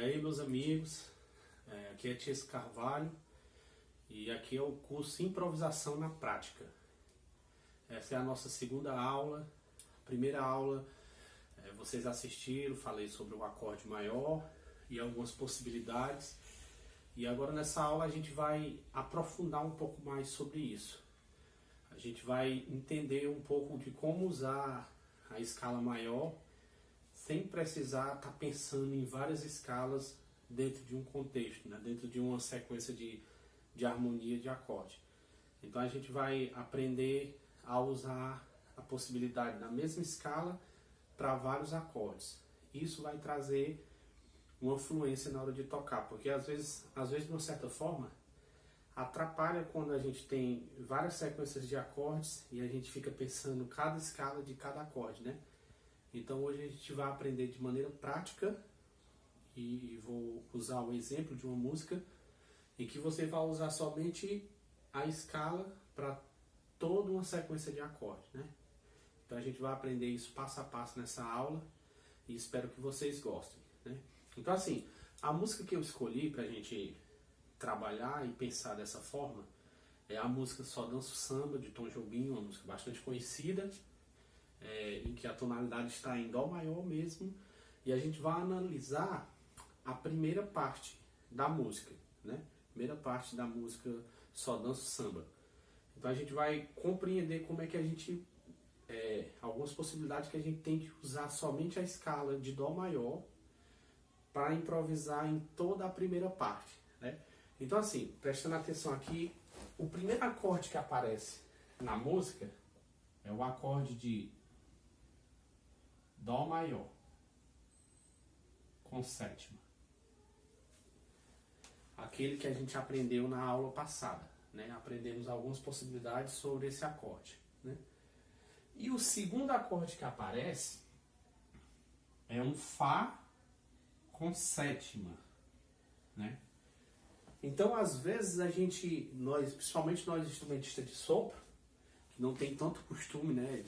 aí, meus amigos, aqui é Tiesco Carvalho e aqui é o curso Improvisação na Prática. Essa é a nossa segunda aula. Primeira aula, vocês assistiram, falei sobre o acorde maior e algumas possibilidades. E agora nessa aula a gente vai aprofundar um pouco mais sobre isso. A gente vai entender um pouco de como usar a escala maior sem precisar estar pensando em várias escalas dentro de um contexto, né? Dentro de uma sequência de harmonia de acorde. Então a gente vai aprender a usar a possibilidade da mesma escala para vários acordes. Isso vai trazer uma fluência na hora de tocar, porque às vezes de uma certa forma atrapalha quando a gente tem várias sequências de acordes e a gente fica pensando cada escala de cada acorde, né? Então hoje a gente vai aprender de maneira prática e vou usar o exemplo de uma música em que você vai usar somente a escala para toda uma sequência de acordes, né? Então a gente vai aprender isso passo a passo nessa aula e espero que vocês gostem, né? Então assim, a música que eu escolhi para a gente trabalhar e pensar dessa forma é a música Só Danço Samba, de Tom Jobim, uma música bastante conhecida, em que a tonalidade está em Dó maior mesmo, e a gente vai analisar a primeira parte da música, né? Primeira parte da música Só Danço Samba. Então a gente vai compreender como é que a gente, algumas possibilidades que a gente tem de usar somente a escala de Dó maior para improvisar em toda a primeira parte, né? Então assim, prestando atenção aqui, o primeiro acorde que aparece na música é o acorde de Dó maior com sétima. Aquele que a gente aprendeu na aula passada, né? Aprendemos algumas possibilidades sobre esse acorde, né? E o segundo acorde que aparece é um Fá com sétima, né? Então, às vezes principalmente nós instrumentistas de sopro, que não tem tanto costume, né,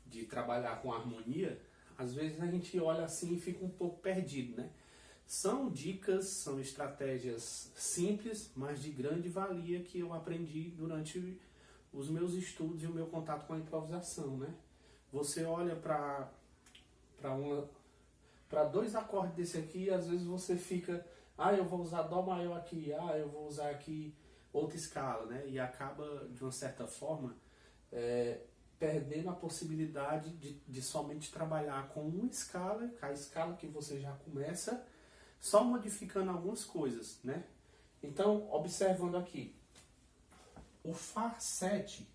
de trabalhar com harmonia, às vezes a gente olha assim e fica um pouco perdido, né? São dicas, são estratégias simples, mas de grande valia que eu aprendi durante os meus estudos e o meu contato com a improvisação, né? Você olha para dois acordes desse aqui e às vezes você fica, eu vou usar Dó maior aqui, eu vou usar aqui outra escala, né? E acaba, de uma certa forma, perdendo a possibilidade de somente trabalhar com uma escala, a escala que você já começa, só modificando algumas coisas, né? Então, observando aqui, o Fá7,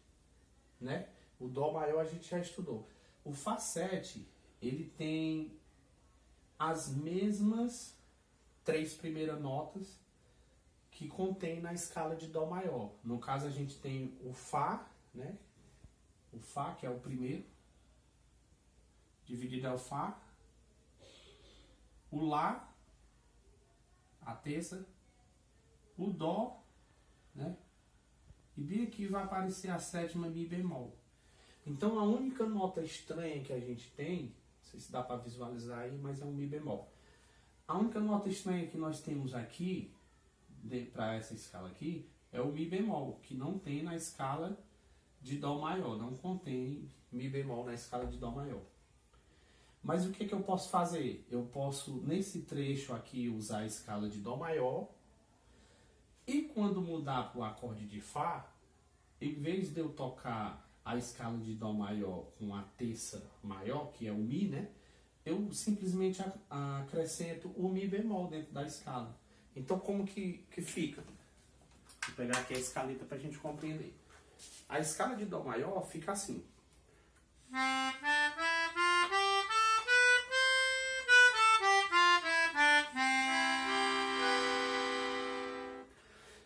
né? O Dó maior a gente já estudou. O Fá7, ele tem as mesmas 3 primeiras notas que contém na escala de Dó maior. No caso, a gente tem o Fá, né? O Fá, que é o primeiro, dividido é o Fá, o Lá, a terça, o Dó, né? E bem aqui vai aparecer a sétima Mi bemol. Então a única nota estranha que a gente tem, não sei se dá para visualizar aí, mas é um Mi bemol. A única nota estranha que nós temos aqui, para essa escala aqui, é o Mi bemol, que não tem na escala de Dó maior, não contém Mi bemol na escala de Dó maior. Mas o que eu posso fazer? Eu posso, nesse trecho aqui, usar a escala de Dó maior, e quando mudar para o acorde de Fá, em vez de eu tocar a escala de Dó maior com a terça maior, que é o Mi, né? Eu simplesmente acrescento o Mi bemol dentro da escala. Então como que fica? Vou pegar aqui a escaleta para a gente compreender. A escala de Dó maior fica assim.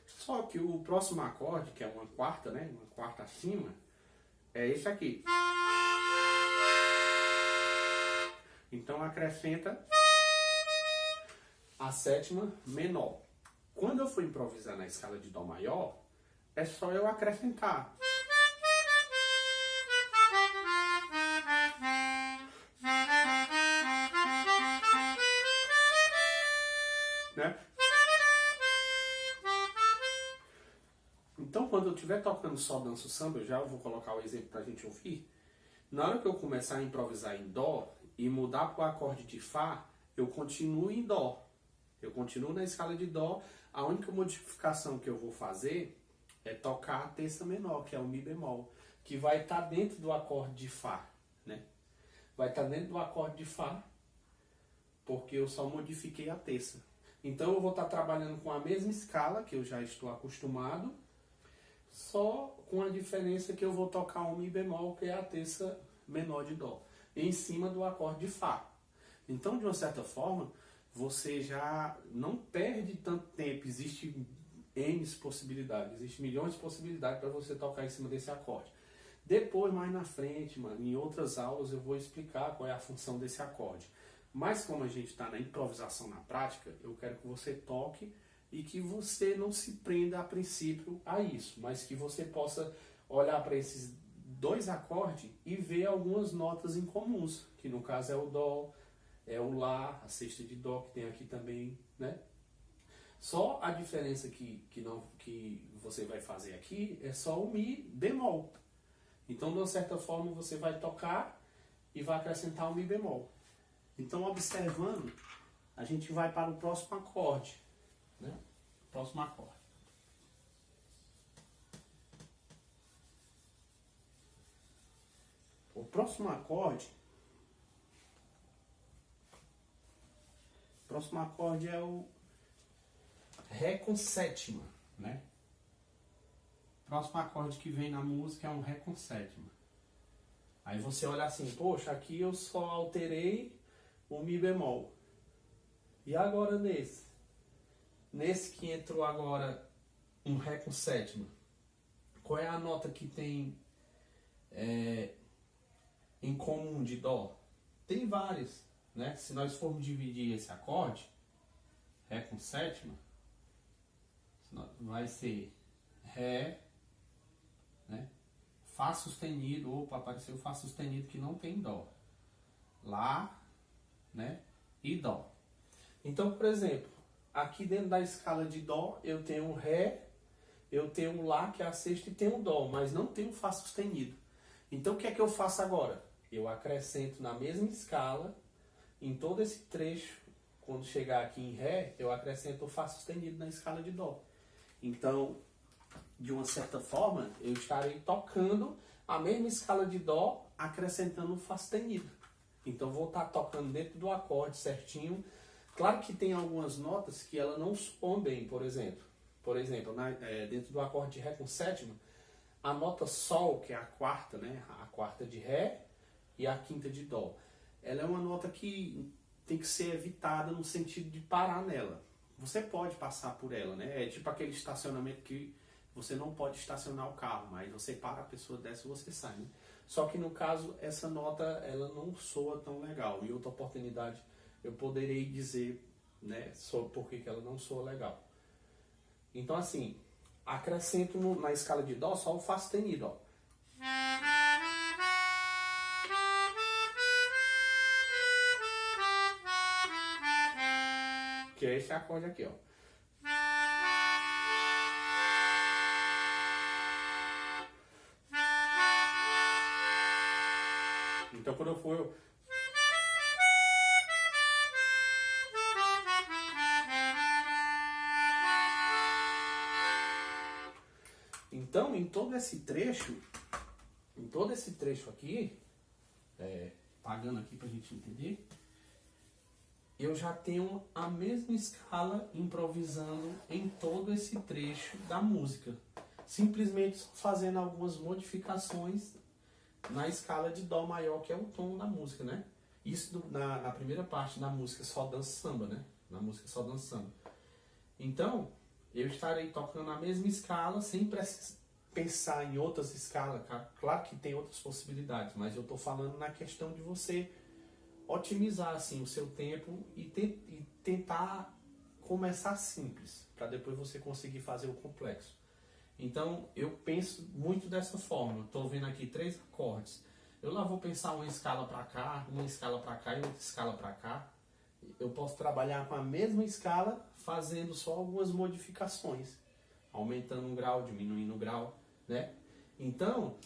Só que o próximo acorde, que é uma quarta, né? Uma quarta acima, é esse aqui. Então acrescenta a sétima menor. Quando eu for improvisar na escala de Dó maior, é só eu acrescentar. né? Então, quando eu estiver tocando só danço samba, eu já vou colocar o exemplo para a gente ouvir. Na hora que eu começar a improvisar em dó e mudar para o acorde de fá, eu continuo em dó. Eu continuo na escala de dó. A única modificação que eu vou fazer é tocar a terça menor, que é o mi bemol, que vai estar dentro do acorde de fá, né? Vai estar dentro do acorde de fá, porque eu só modifiquei a terça. Então eu vou estar trabalhando com a mesma escala que eu já estou acostumado, só com a diferença que eu vou tocar um mi bemol, que é a terça menor de dó, em cima do acorde de fá. Então, de uma certa forma, você já não perde tanto tempo. Existe N possibilidades, existe milhões de possibilidades para você tocar em cima desse acorde. Depois, mais na frente, mano, em outras aulas eu vou explicar qual é a função desse acorde. Mas como a gente está na improvisação na prática, eu quero que você toque e que você não se prenda a princípio a isso, mas que você possa olhar para esses dois acordes e ver algumas notas incomuns, que no caso é o dó, é o lá, a sexta de dó que tem aqui também, né? Só a diferença que você vai fazer aqui é só o mi bemol. Então, de uma certa forma, você vai tocar e vai acrescentar o mi bemol. Então, observando, a gente vai para o próximo acorde, né? Próximo acorde. O próximo acorde é o Ré com sétima, né? O próximo acorde que vem na música é um Ré com sétima. Aí você olha assim, poxa, aqui eu só alterei o mi bemol. E agora nesse? Nesse que entrou agora um Ré com sétima, qual é a nota que tem em comum de dó? Tem várias, né? Se nós formos dividir esse acorde, Ré com sétima, vai ser Ré, né? Fá sustenido, opa, apareceu Fá sustenido que não tem dó. Lá, né? E dó. Então, por exemplo, aqui dentro da escala de dó, eu tenho o Ré, eu tenho o lá, que é a sexta, e tenho o dó, mas não tenho o Fá sustenido. Então, o que é que eu faço agora? Eu acrescento na mesma escala, em todo esse trecho, quando chegar aqui em Ré, eu acrescento o Fá sustenido na escala de dó. Então, de uma certa forma, eu estarei tocando a mesma escala de dó, acrescentando o Fá sustenido. Então, vou estar tocando dentro do acorde certinho. Claro que tem algumas notas que ela não soam bem, por exemplo. Dentro do acorde de Ré com sétima, a nota Sol, que é a quarta, né? A quarta de Ré e a quinta de Dó. Ela é uma nota que tem que ser evitada no sentido de parar nela. Você pode passar por ela, né? É tipo aquele estacionamento que você não pode estacionar o carro, mas você para, a pessoa desce e você sai, né? Só que no caso, essa nota ela não soa tão legal. Em outra oportunidade, eu poderei dizer, né, sobre por que ela não soa legal. Então, assim, acrescento na escala de Dó só o Fá sustenido, ó. Que é esse acorde aqui, ó. Então, quando eu for... Então, em todo esse trecho aqui, pagando aqui pra gente entender, eu já tenho a mesma escala improvisando em todo esse trecho da música. Simplesmente fazendo algumas modificações na escala de Dó maior, que é o tom da música, né? Isso na primeira parte da música Só Dança Samba, né? Na música Só Dança Samba. Então, eu estarei tocando a mesma escala sem pensar em outras escalas. Claro que tem outras possibilidades, mas eu estou falando na questão de você otimizar assim, o seu tempo e tentar começar simples, para depois você conseguir fazer o complexo. Então, eu penso muito dessa forma. Estou vendo aqui 3 acordes. Eu lá vou pensar uma escala para cá, uma escala para cá e outra escala para cá. eu posso trabalhar com a mesma escala, fazendo só algumas modificações, aumentando um grau, diminuindo o grau, né? Então,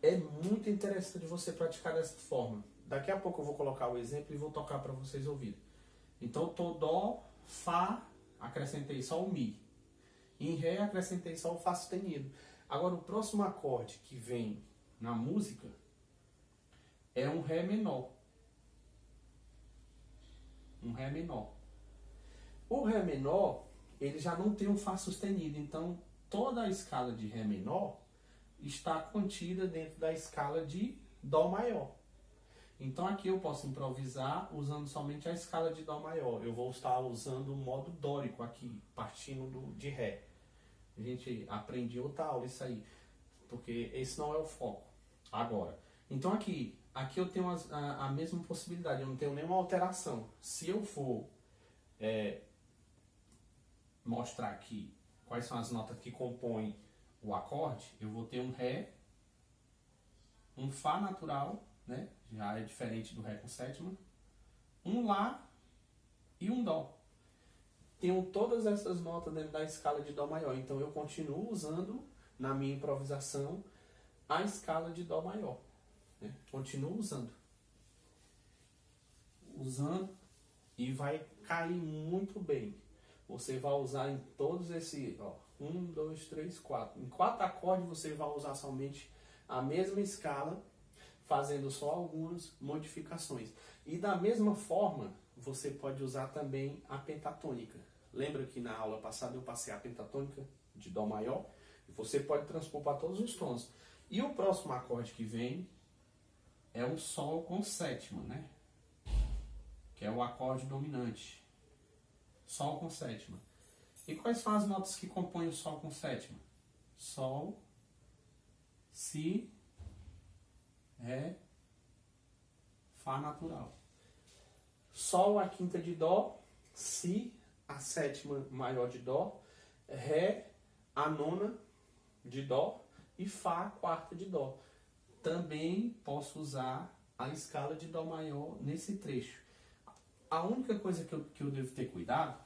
é muito interessante você praticar dessa forma. Daqui a pouco eu vou colocar o exemplo e vou tocar para vocês ouvirem. Então, eu tô Dó, Fá, acrescentei só o Mi. Em Ré, acrescentei só o Fá sustenido. Agora, o próximo acorde que vem na música é um Ré menor. Um Ré menor. O Ré menor, ele já não tem um Fá sustenido. Então, toda a escala de Ré menor está contida dentro da escala de Dó maior. Então, aqui eu posso improvisar usando somente a escala de Dó maior. Eu vou estar usando o modo dórico aqui, partindo de Ré. A gente aprendeu outra aula isso aí, porque esse não é o foco. Agora, então aqui eu tenho a mesma possibilidade, eu não tenho nenhuma alteração. Se eu for mostrar aqui quais são as notas que compõem o acorde, eu vou ter um Ré, um Fá natural, né? Já é diferente do Ré com sétima, um Lá e um Dó. Tenho todas essas notas dentro da escala de Dó maior, então eu continuo usando na minha improvisação a escala de Dó maior, né? Continuo usando e vai cair muito bem. Você vai usar em todos esses, ó, 1, 2, 3, 4. Em 4 acordes você vai usar somente a mesma escala, fazendo só algumas modificações. E da mesma forma, você pode usar também a pentatônica. Lembra que na aula passada eu passei a pentatônica de Dó maior? E você pode transpor para todos os tons. E o próximo acorde que vem é o Sol com sétima, né? Que é o acorde dominante. Sol com sétima. E quais são as notas que compõem o Sol com sétima? Sol, Si, Ré, Fá natural. Sol, a quinta de Dó, Si, a sétima maior de Dó, Ré, a nona de Dó e Fá, a quarta de Dó. Também posso usar a escala de Dó maior nesse trecho. A única coisa que eu devo ter cuidado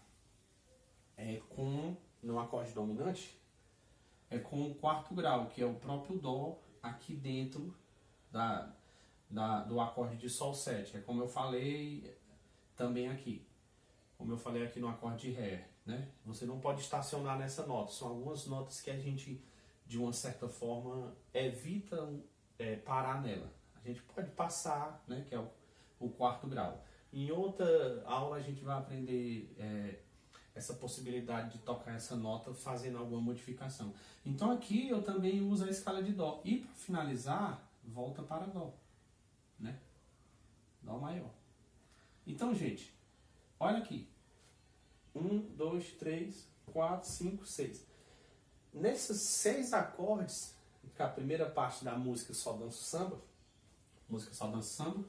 é com, no acorde dominante, é com o quarto grau, que é o próprio Dó aqui dentro do acorde de Sol 7. É como eu falei também aqui. Como eu falei aqui no acorde de Ré, né? Você não pode estacionar nessa nota. São algumas notas que a gente, de uma certa forma, evita parar nela. A gente pode passar, né? Que é o quarto grau. Em outra aula a gente vai aprender essa possibilidade de tocar essa nota fazendo alguma modificação. Então aqui eu também uso a escala de Dó. E para finalizar, volta para Dó, né? Dó maior. Então, gente, olha aqui. 1, 2, 3, 4, 5, 6. Nesses 6 acordes, que é a primeira parte da música Só Danço Samba, música Só Danço Samba,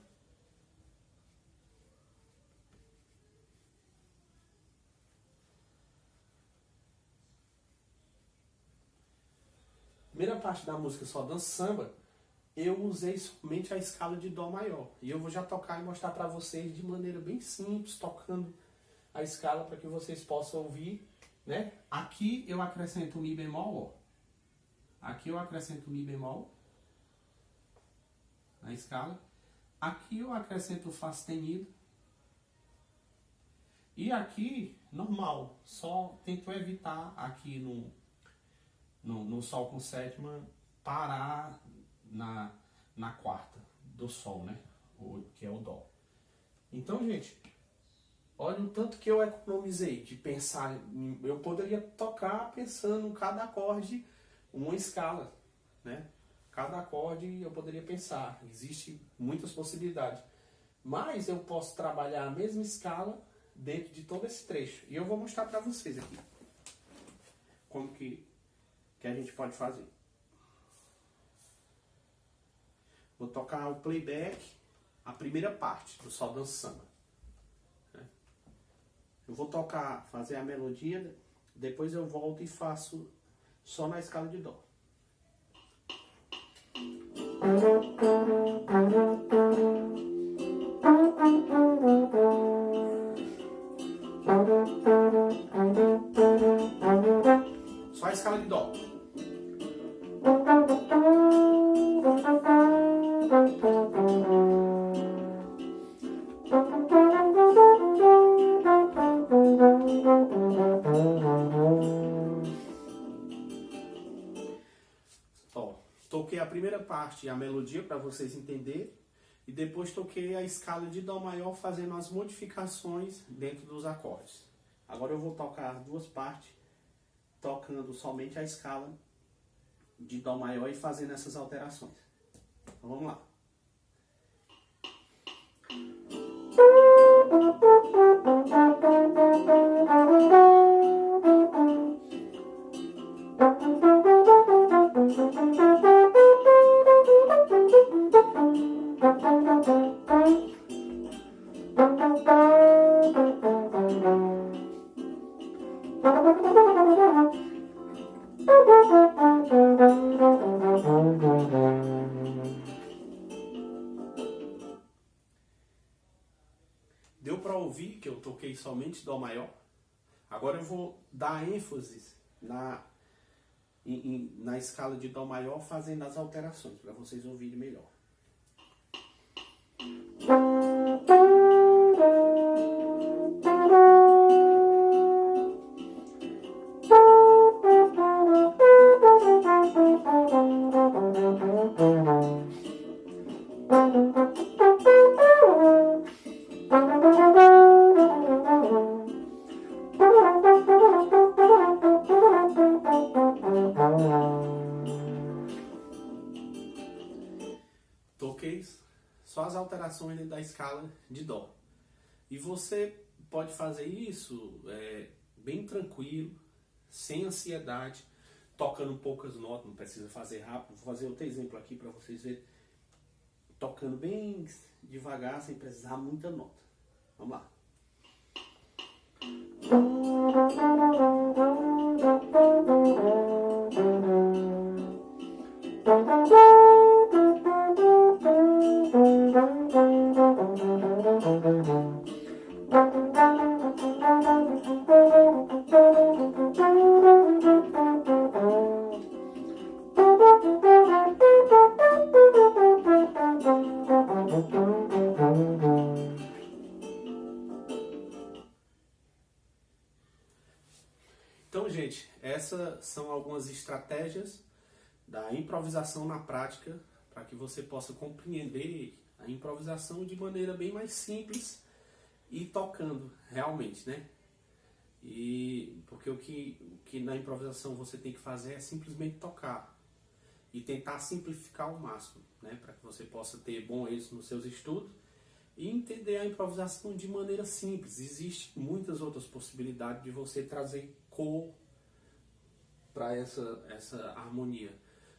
primeira parte da música Só Danço Samba, eu usei somente a escala de Dó maior. E eu vou já tocar e mostrar para vocês de maneira bem simples, tocando a escala para que vocês possam ouvir, né? Aqui eu acrescento o Mi bemol, ó. Aqui eu acrescento o Mi bemol na escala. Aqui eu acrescento o Fá sustenido. E aqui, normal, só tento evitar aqui no Sol com sétima parar na quarta do Sol, né? Que é o Dó. Então, gente, olha o tanto que eu economizei de pensar. Eu poderia tocar pensando em cada acorde uma escala, né? Cada acorde eu poderia pensar. Existem muitas possibilidades. Mas eu posso trabalhar a mesma escala dentro de todo esse trecho. E eu vou mostrar para vocês aqui como que a gente pode fazer. Vou tocar o playback, a primeira parte do Só Danço Samba. Eu vou tocar, fazer a melodia, depois eu volto e faço só na escala de Dó. a escala de Dó. Ó, toquei a primeira parte, a melodia, para vocês entenderem. E depois toquei a escala de Dó maior, fazendo as modificações dentro dos acordes. Agora eu vou tocar as duas partes, tocando somente a escala de Dó maior e fazendo essas alterações. Então vamos lá. Deu para ouvir que eu toquei somente Dó maior? Agora eu vou dar ênfase na escala de Dó maior, fazendo as alterações, para vocês ouvirem melhor. Toquei só as alterações dentro da escala de Dó. E você pode fazer isso bem tranquilo, sem ansiedade, tocando poucas notas, não precisa fazer rápido. Vou fazer outro exemplo aqui para vocês verem. Tocando bem devagar, sem precisar muita nota. Vamos lá. Então, gente, essas são algumas estratégias da improvisação na prática, para que você possa compreender a improvisação de maneira bem mais simples e tocando realmente, né? E porque o que na improvisação você tem que fazer é simplesmente tocar e tentar simplificar ao máximo, né? Para que você possa ter bom êxito nos seus estudos e entender a improvisação de maneira simples. Existem muitas outras possibilidades de você trazer cor para essa harmonia.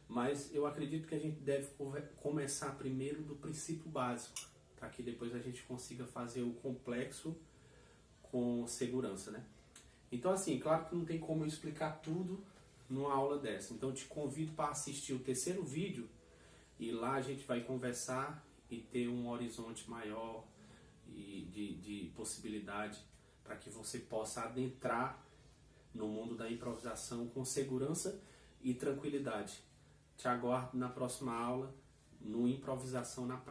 Mas eu acredito que a gente deve começar primeiro do princípio básico, para que depois a gente consiga fazer o complexo com segurança, né? Então, assim, claro que não tem como eu explicar tudo numa aula dessa. Então, eu te convido para assistir o terceiro vídeo e lá a gente vai conversar e ter um horizonte maior de possibilidade para que você possa adentrar no mundo da improvisação com segurança e tranquilidade. Te aguardo na próxima aula no Improvisação na Prática.